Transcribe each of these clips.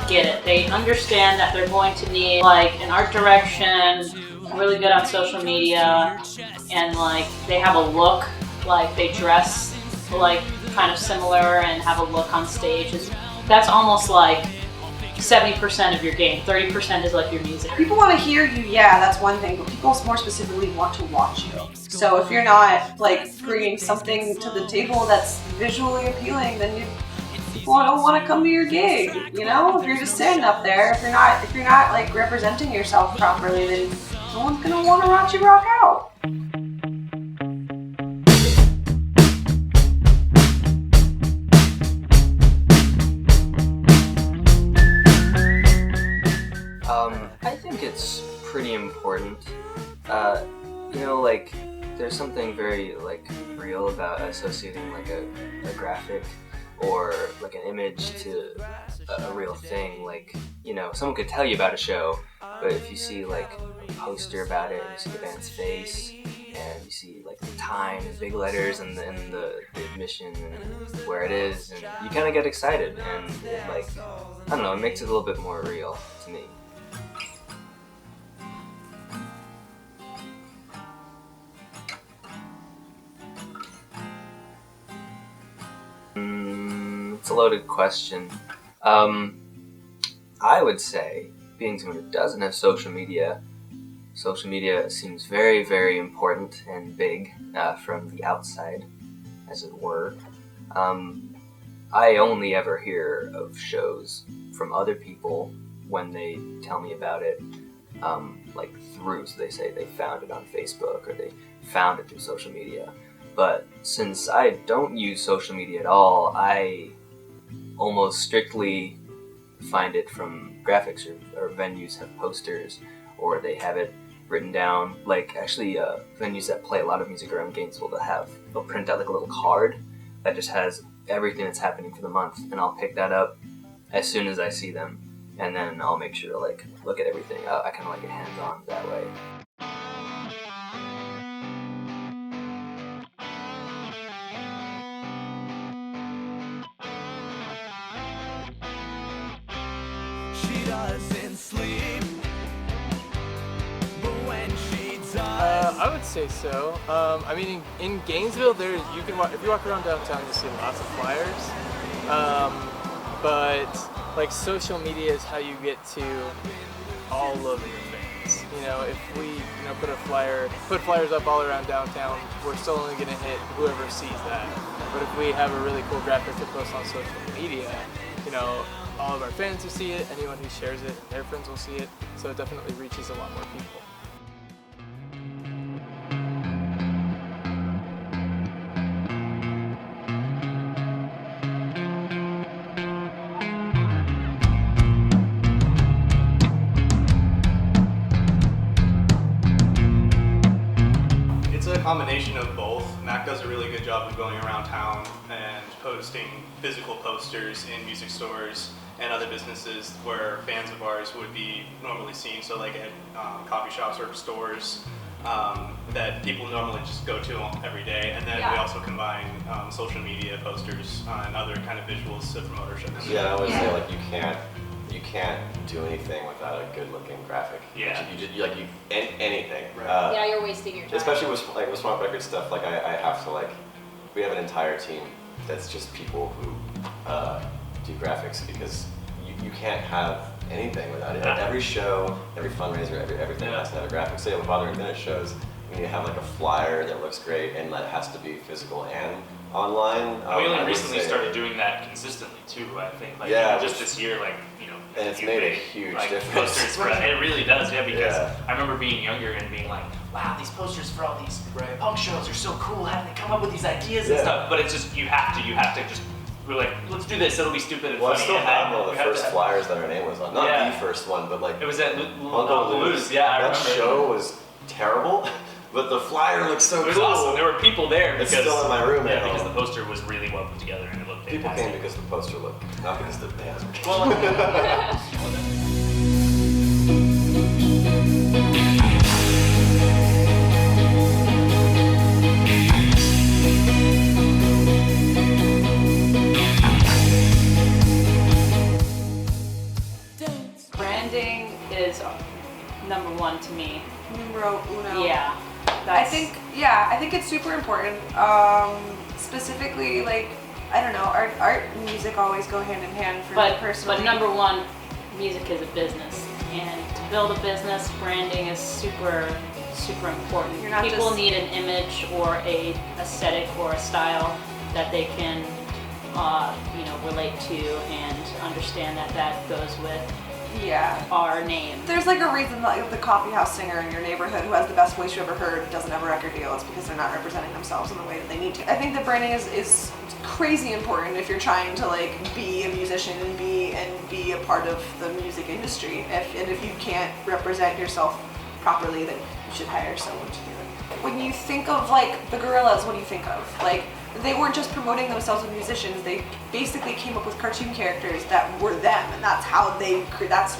get it. They understand that they're going to need like an art direction, really good on social media, and like they have a look, like they dress like kind of similar and have a look on stage. That's almost like 70% of your game. 30% is like your music. People want to hear you, yeah, that's one thing, but people more specifically want to watch you. So if you're not like bringing something to the table that's visually appealing, then people don't want to come to your gig. You know, if you're just standing up there, if you're not like representing yourself properly, then no one's gonna want to watch you rock out. I think it's pretty important. You know, like, there's something very, like, real about associating, like, a graphic or, like, an image to a real thing. Like, you know, someone could tell you about a show, but if you see, like, a poster about it, and you see the band's face, and you see, like, the time in big letters and the admission and where it is, and you kind of get excited, and it, like, I don't know, it makes it a little bit more real to me. It's a loaded question. I would say, being someone who doesn't have social media seems very, very important and big from the outside, as it were. I only ever hear of shows from other people when they tell me about it, like through, so they say they found it on Facebook or they found it through social media. But since I don't use social media at all, I almost strictly find it from graphics or venues have posters or they have it written down. Like actually venues that play a lot of music around Gainesville, they'll print out like a little card that just has everything that's happening for the month, and I'll pick that up as soon as I see them, and then I'll make sure to like look at everything. I kind of like it hands-on that way. I would say so. I mean, in Gainesville, if you walk around downtown, you see lots of flyers. But like social media is how you get to all of your fans. You know, if we put flyers up all around downtown, we're still only going to hit whoever sees that. But if we have a really cool graphic to post on social media, all of our fans will see it, anyone who shares it, their friends will see it, so it definitely reaches a lot more people. It's a combination of both. Mac does a really good job of going around town and posting physical posters in music stores and other businesses where fans of ours would be normally seen, so like at coffee shops or stores that people normally just go to every day. And then we also combine social media posters and other kind of visuals to promote our shows. Yeah, I would say like you can't do anything without a good-looking graphic. Yeah. Anything. Right. You're wasting your time. Especially with Swamp Record stuff. Like I have to we have an entire team that's just people who do graphics, because you can't have anything without it. Every show, every fundraiser, everything has to have a graphic. Say, with Father and Minute shows, we need to have like a flyer that looks great, and that has to be physical and online. We only recently started doing that consistently too, I think. Just this year, and it's made a huge difference. Posters, it really does, because I remember being younger and being like, wow, these posters for all these punk shows are so cool. How do they come up with these ideas and stuff? But it's just, you have to just, we're like, let's do this, it'll be stupid and funny. I still have one of the first flyers that our name was on. Not the first one, but like... It was at Lose. Yeah, I remember. That show was terrible, but the flyer looked so cool. It was awesome. There were people there because... It's still in my room now. Yeah, because the poster was really well put together and it looked fantastic. People came because the poster looked, not because the bands were good. Well, branding is number one to me. Numero uno. Yeah. I think it's super important. Specifically, like, I don't know, art and music always go hand in hand for me personally. But number one, music is a business, and to build a business, branding is super important. People need an image or a aesthetic or a style that they can relate to and understand that goes with our name. There's like a reason that the coffee house singer in your neighborhood who has the best voice you ever heard doesn't have a record deal. It's because they're not representing themselves in the way that they need to. I think that branding is crazy important if you're trying to like be a musician and be a part of the music industry. If you can't represent yourself properly, then you should hire someone to do it. When you think of like the Gorillaz, what do you think of? Like, they weren't just promoting themselves as musicians. They basically came up with cartoon characters that were them, and that's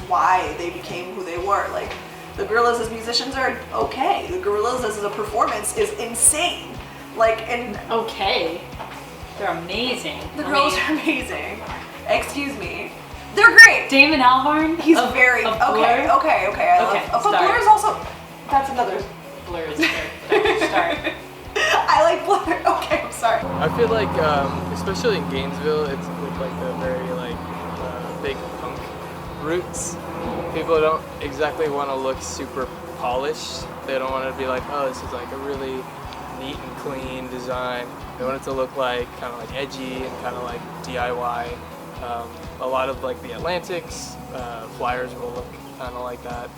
why they became who they were. Like, the Gorillaz as musicians are okay. The Gorillaz as a performance is insane. Like, and okay, they're amazing. The girls are amazing. Excuse me. They're great. Damon Albarn. He's very okay. I love. But Blur is also. That's another. Blur is there. Start. I like Blur. Okay, I'm sorry. I feel like, especially in Gainesville, it's with like the very big punk roots. People don't exactly want to look super polished. They don't want to be like, oh, this is like a really neat and clean design. They want it to look like kind of like edgy and kind of like D.I.Y. A lot of like the Atlantics, flyers will look kind of like that.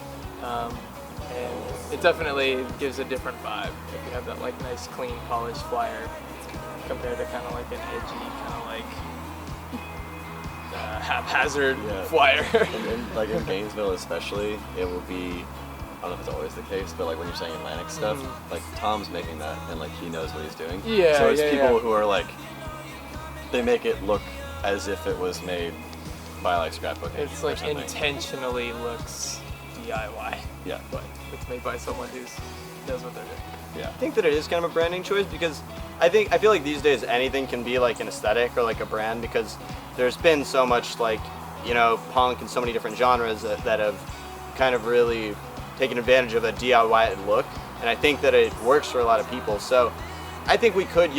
And it definitely gives a different vibe if you have that like nice, clean, polished flyer compared to kind of like an edgy, kind of like haphazard flyer. And like in Gainesville especially, it will be, I don't know if it's always the case, but like when you're saying Atlantic stuff, like Tom's making that and like he knows what he's doing. Yeah. So it's people who are like, they make it look as if it was made by like scrapbooking. It's like intentionally looks D.I.Y. Yeah. But it's made by someone who knows what they're doing. Yeah. I think that it is kind of a branding choice because I feel like these days anything can be like an aesthetic or like a brand because there's been so much like, punk and so many different genres that have kind of really taken advantage of a DIY look. And I think that it works for a lot of people. So I think we could,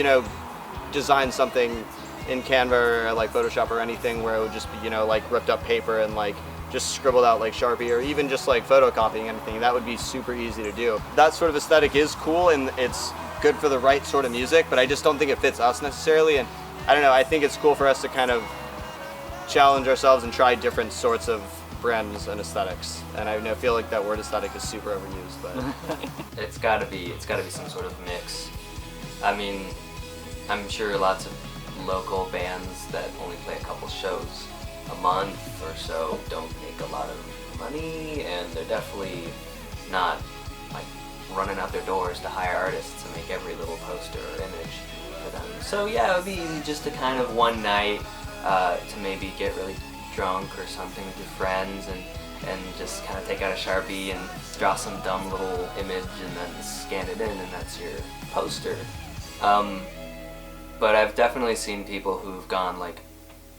design something in Canva or like Photoshop or anything where it would just be, like ripped up paper and like just scribbled out like Sharpie or even just like photocopying anything. That would be super easy to do. That sort of aesthetic is cool and it's good for the right sort of music, but I just don't think it fits us necessarily. And I don't know, I think it's cool for us to kind of challenge ourselves and try different sorts of brands and aesthetics. And I feel like that word aesthetic is super overused, but It's gotta be some sort of mix. I mean, I'm sure lots of local bands that only play a couple shows a month or so don't make a lot of money, and they're definitely not like running out their doors to hire artists to make every little poster or image for them. So yeah, it would be easy just to kind of one night to maybe get really drunk or something with your friends and just kind of take out a Sharpie and draw some dumb little image and then scan it in and that's your poster. But I've definitely seen people who've gone like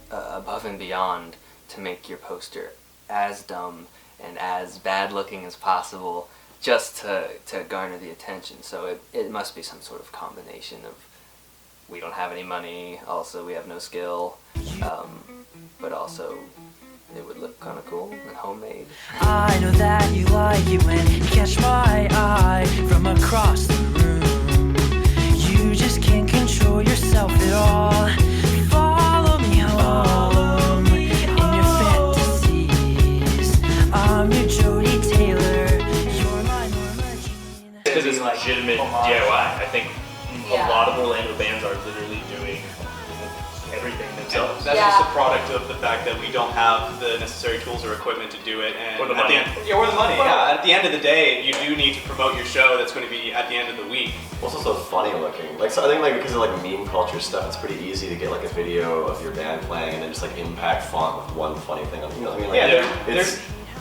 above and beyond to make your poster as dumb and as bad looking as possible just to garner the attention. So it must be some sort of combination of we don't have any money, also we have no skill, but also it would look kind of cool and homemade. I know that you like it when you catch my eye from across the room. You just can't control yourself at all. Follow me home in your fantasies. I'm your Jodie Taylor. You're my Norma Jean. Because it's legitimate DIY. I think a lot of Orlando bands are literally doing everything themselves. That's just a product of the fact that we don't have the necessary tools or equipment to do it. And Or the at money. or the money. Yeah. At the end of the day, you do need to promote your show that's going to be at the end of the week. Also so funny looking. Like, so I think like because of like meme culture stuff, it's pretty easy to get like a video of your band playing and then just like impact font with one funny thing on. You know what I mean? Like, Yeah,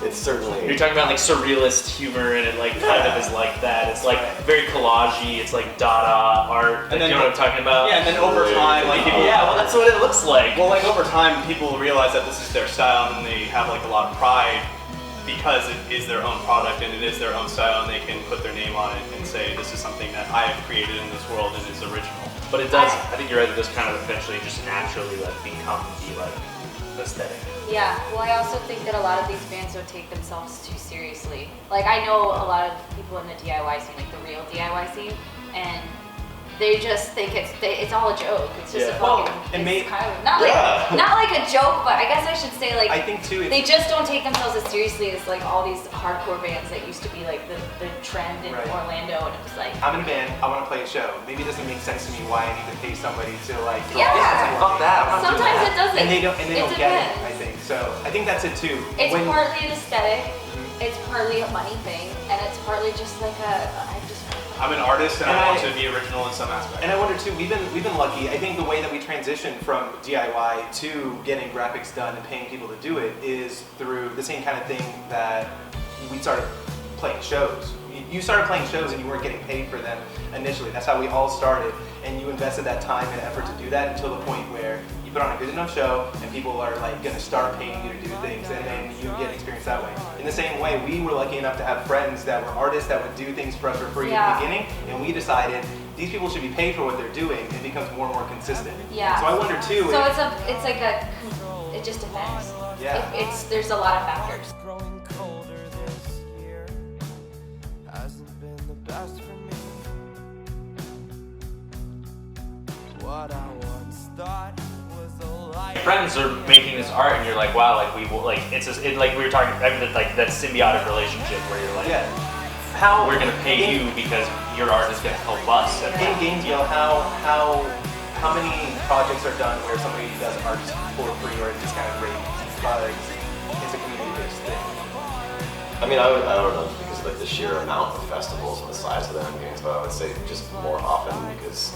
it's certainly. You're talking about like surrealist humor and it like kind of is like that. It's like very collagey. It's like Dada art. And then- you know what I'm talking about? Yeah, and then over time, like people, Yeah, well that's what it looks like. well, like over time, people realize that this is their style and they have like a lot of pride because it is their own product and it is their own style, and they can put their name on it and say this is something that I have created in this world and is original. But it does. I think you're right. It does kind of eventually just naturally like become the like aesthetic. Yeah, well, I also think that a lot of these bands don't take themselves too seriously. Like, I know a lot of people in the DIY scene, like the real DIY scene, and they just think it's all a joke. It's just a fucking, it's kind of, not like a joke, but I guess I should say, like, I think too, they just don't take themselves as seriously as like all these hardcore bands that used to be like the trend in Orlando, and it was like, I'm in a band, I want to play a show. Maybe it doesn't make sense to me why I need to pay somebody to like. fuck that. Sometimes it doesn't. And they don't get it. depends. I think so. I think that's it too. It's partly an aesthetic, it's partly a money thing, and it's partly just like I'm an artist and I want to be original in some aspect. And I wonder too, we've been lucky. I think the way that we transitioned from DIY to getting graphics done and paying people to do it is through the same kind of thing that we started playing shows. You started playing shows and you weren't getting paid for them initially. That's how we all started. And you invested that time and effort to do that until the point where you put on a good enough show and people are like gonna start paying you to do things, and then you get experience that way. In the same way, we were lucky enough to have friends that were artists that would do things for us for free at the beginning, and we decided these people should be paid for what they're doing, and it becomes more and more consistent. Yeah. So I wonder too. So it just depends. Yeah. There's a lot of factors. Growing colder this year hasn't been the best for me. What I once thought was a lie. Friends are making this art, and you're like, wow, like we will, like it's just, like we were talking, like that symbiotic relationship where you're like, how we're gonna pay you because your art is gonna help us. In Gainesville, how many projects are done where somebody does art for free or just kind of great because it's a community-based thing? I mean, I don't know, because of like the sheer amount of festivals and the size of them in Gainesville, I would say just more often because,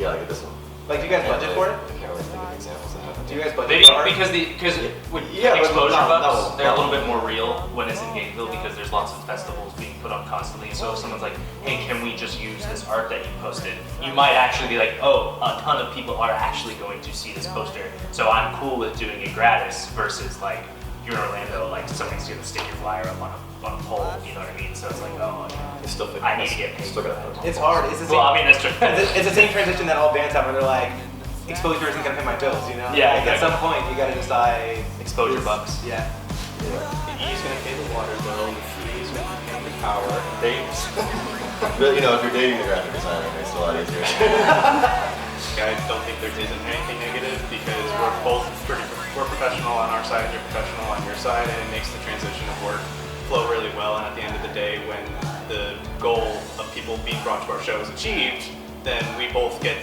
like it doesn't. Like, do you guys budget for it? I can't really think of examples that happen. Do you guys budget for art? Because exposure bucks, they're a little bit more real when it's in Gainesville because there's lots of festivals being put on constantly. So if someone's like, hey, can we just use this art that you posted? You might actually be like, oh, a ton of people are actually going to see this poster, so I'm cool with doing it gratis versus like, you're in Orlando, like somebody's gonna stick your flyer up on a pole, you know what I mean? So it's like, oh, I need to get paid for that. It's hard. It's the same, well, I mean, that's true. It's the same transition that all bands have when they're like, exposure isn't gonna pay my bills, you know? Yeah, like, at some point you gotta decide. Exposure bucks. Yeah. The E's gonna pay the water bill, the E's gonna pay the power. But you know, if you're dating the graphic designer, it makes it a lot easier. I don't think there isn't anything negative because we're professional on our side, you're professional on your side, and it makes the transition of work flow really well. And at the end of the day, when the goal of people being brought to our show is achieved, then we both get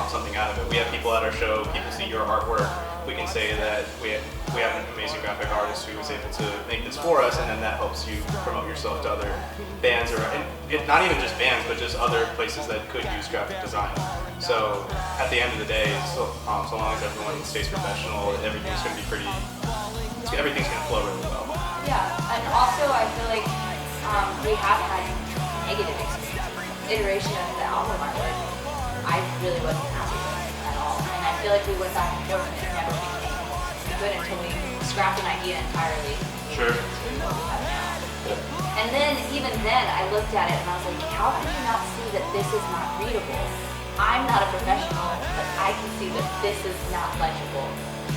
something out of it. We have people at our show, people see your artwork, we can say that we have an amazing graphic artist who was able to make this for us, and then that helps you promote yourself to other bands, or not even just bands, but just other places that could use graphic design. So at the end of the day, so long as everyone stays professional, everything's going to be everything's going to flow really well. Yeah, and also I feel like we have had negative iteration of the album artwork. I really wasn't happy with it at all, and I feel like we went back and forth and it never became good until we scrapped an idea entirely. Sure. To what we have now. And then, even then, I looked at it and I was like, how can you not see that this is not readable? I'm not a professional, but I can see that this is not legible.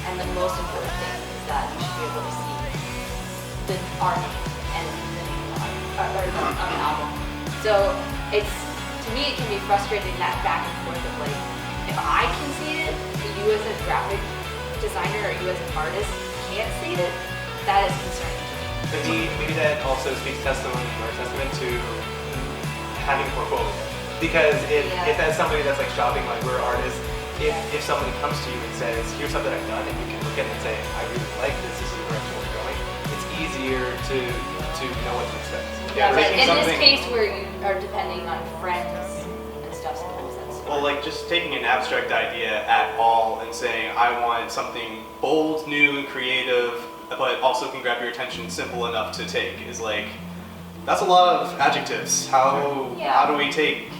And the most important thing is that you should be able to see the art and the name of the album. So to me, it can be frustrating that back and forth of like, if I can see it, but you as a graphic designer or you as an artist can't see it, that is concerning to me. Maybe that also speaks testament to having a portfolio. Because if that's somebody that's like shopping, like we're artists, if somebody comes to you and says, here's something I've done, and you can look at it and say, I really like this is the direction we're going, it's easier to know what to expect. Yeah, but in this case where you are depending on friends and stuff, sometimes that's well, like just taking an abstract idea at all and saying, I want something bold, new, and creative, but also can grab your attention, simple enough to take, is like, that's a lot of adjectives. How do we take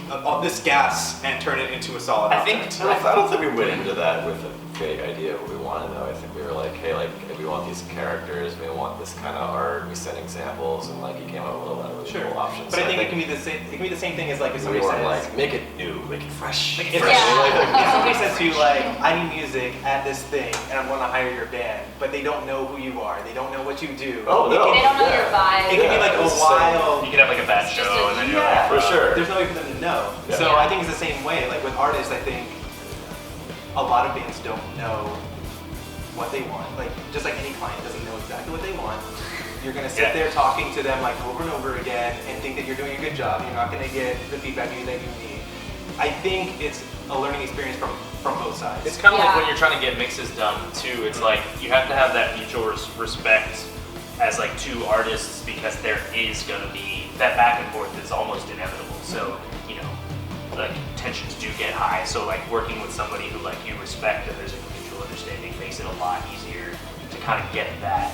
this gas and turn it into a solid object? I don't think we went into that with a vague idea of what we wanted, though. I think we were like, hey, like, we want these characters. We want this kind of art. We sent examples, and like he came up with a lot of really cool options. But So I think it can be the same. It can be the same thing as like if we somebody weren't says, like make it new, make it fresh. like, if, Yeah. if somebody says to you like, I need music at this thing, and I'm going to hire your band, but they don't know who you are. They don't know what you do. Oh no, They don't know yeah. your vibe. It can be like a it's the while. You can have like a bad It's just show a- and then you're Yeah, like, for sure. There's no way for them to know. Yeah. So Yeah. I think it's the same way. Like with artists, I think a lot of bands don't know what they want. Like just like any client doesn't know exactly what they want. You're gonna sit there talking to them like over and over again and think that you're doing a good job. You're not gonna get the feedback that you need. I think it's a learning experience from both sides. It's kind of like Yeah. when you're trying to get mixes done too. It's like you have to have that mutual respect as like two artists because there is gonna be that back and forth is almost inevitable. So you know, like tensions do get high. So like working with somebody who like you respect and there's a mutual understanding makes it a lot easier to kind of get that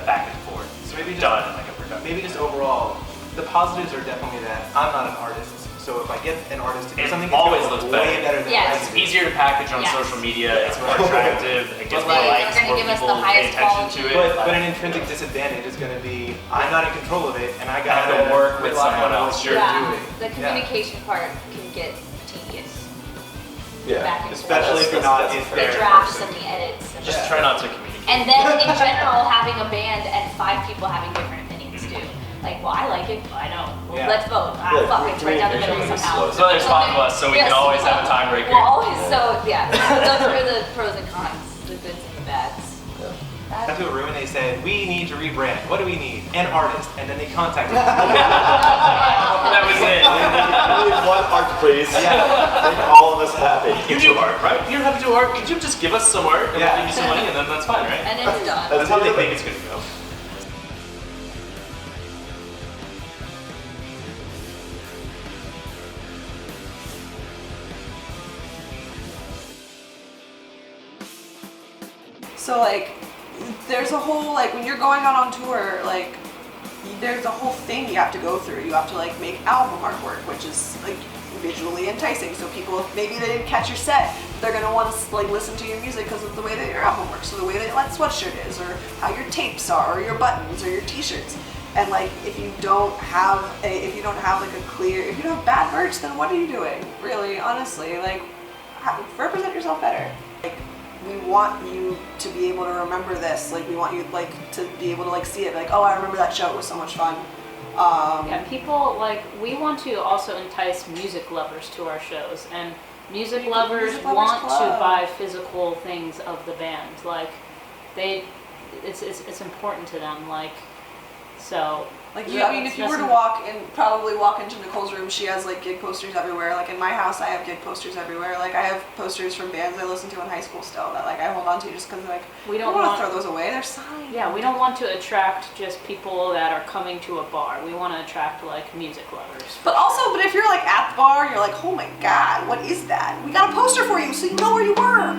back and forth. So maybe just, done in like a productive. maybe just overall, the positives are definitely that I'm not an artist. So if I get an artist to do It something, always it's gonna looks look way better. better than Yes. I It's do. easier to package on Yes. social media. It's more attractive. It gets But more like, likes. they're gonna More give us the people pay highest attention to it. But an intrinsic disadvantage is going to be I'm not in control of it, and I got Have to work with someone else. Sure. Yeah, Do it. the communication part can get tedious. Yeah, Back and Especially if you're not in The there. drafts and the edits. And Just try not to communicate. And then in general, having a band and 5 people having different opinions too. Like, well, I like it. I know. Well, Yeah. let's vote. Ah, Yeah, fuck, it's right down the middle communication is somehow. slow. So there's 5 of us, so we can Yes. always have a tiebreaker. Well, always. So yeah, those are the pros and cons, the goods and the bads. I went to a room and they said, we need to rebrand. What do we need? An artist. And then they contacted me. That was it. We need one art, please. Yeah. Make all of us happy. You do art, right? You don't have to do art. Could you just give us some art and Yeah. we'll give you some money and then that's fine, right? And it's done. That's how they think it's gonna go. So like, there's a whole like when you're going out on tour, like there's a whole thing you have to go through. You have to like make album artwork, which is like visually enticing. So people, maybe they didn't catch your set, they're gonna want to like listen to your music because of the way that your album works, or the way that like sweatshirt is, or how your tapes are, or your buttons, or your T-shirts. And like, if you don't have like a clear, if you don't have bad merch, then what are you doing? Really, honestly, like, represent yourself better. Like, we want you to be able to remember this. Like, we want you like to be able to like see it. Like, oh, I remember that show. It was so much fun. Yeah, people like we want to also entice music lovers to our shows, and music lovers Music Lovers want Club. to buy physical things of the band. Like, it's important to them. Like, so. Like, yeah, I mean, if you were to that's- probably walk into Nicole's room, she has like gig posters everywhere. Like in my house, I have gig posters everywhere. Like I have posters from bands I listened to in high school still that like I hold on to just because like We I don't want want- to throw those away. They're signed. Yeah, we don't want to attract just people that are coming to a bar. We want to attract like music lovers. But also, but if you're like at the bar, you're like, oh my god, what is that? We got a poster for you, so you know where you were.